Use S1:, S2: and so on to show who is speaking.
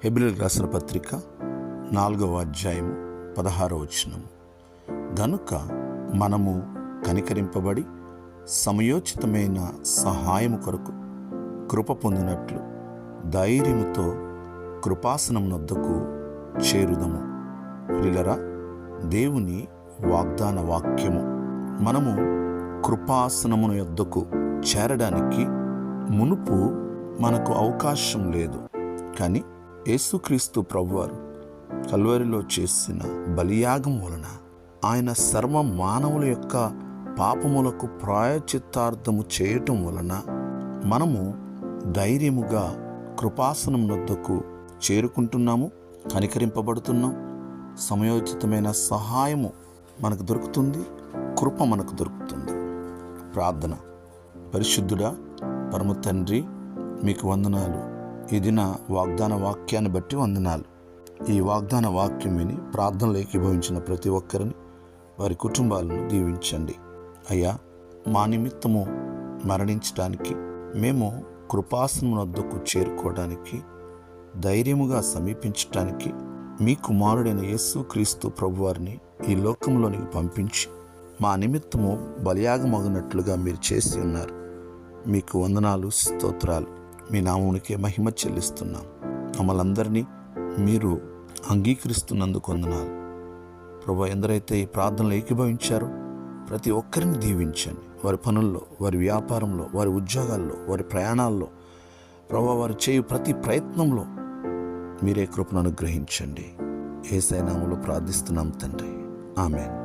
S1: హెబ్రీయులకు రాసిన పత్రిక 4వ అధ్యాయము 16వ వచనము. గనుక మనము కనికరింపబడి సమయోచితమైన సహాయము కొరకు కృప పొందినట్లు ధైర్యముతో కృపాసనం నొద్దకు చేరుదము. ప్రియులారా, దేవుని వాగ్దాన వాక్యము. మనము కృపాసనమును యొద్దకు చేరడానికి మునుపు మనకు అవకాశం లేదు. కానీ యేసుక్రీస్తు ప్రభువారు కల్వరిలో చేసిన బలియాగం వలన, ఆయన సర్వ మానవుల యొక్క పాపములకు ప్రాయశ్చిత్తార్థము చేయటం వలన మనము ధైర్యముగా కృపాసనం వద్దకు చేరుకుంటున్నాము, కనికరింపబడుతున్నాం. సమయోచితమైన సహాయము మనకు దొరుకుతుంది, కృప మనకు దొరుకుతుంది. ప్రార్థన. పరిశుద్ధుడా, పరమ తండ్రి, మీకు వందనాలు. ఈ దిన వాగ్దాన వాక్యాన్ని బట్టి వందనాలు. ఈ వాగ్దాన వాక్యం విని ప్రార్థనలు ఏకీభవించిన ప్రతి ఒక్కరిని, వారి కుటుంబాలను దీవించండి. అయ్యా, మా నిమిత్తము మరణించడానికి, మేము కృపాసనం వద్దకు చేరుకోవడానికి, ధైర్యముగా సమీపించటానికి మీ కుమారుడైన యేసుక్రీస్తు ప్రభువారిని ఈ లోకంలోనికి పంపించి మా నిమిత్తము బలియాగమగినట్లుగా మీరు చేసి ఉన్నారు. మీకు వందనాలు, స్తోత్రాలు. మీ నామమునికే మహిమ చెల్లిస్తున్నాం. మమ్మల్ందరినీ మీరు అంగీకరిస్తున్నందుకు వందనాలు ప్రభు. ఎందరైతే ఈ ప్రార్థనలు ఏకీభవించారో ప్రతి ఒక్కరిని దీవించండి. వారి పనుల్లో, వారి వ్యాపారంలో, వారి ఉద్యోగాల్లో, వారి ప్రయాణాల్లో ప్రభు, వారు చేయు ప్రతి ప్రయత్నంలో మీరే కృపను అనుగ్రహించండి. యేసయ్య నామములో ప్రార్థిస్తున్నాం తండ్రి. ఆమేన్.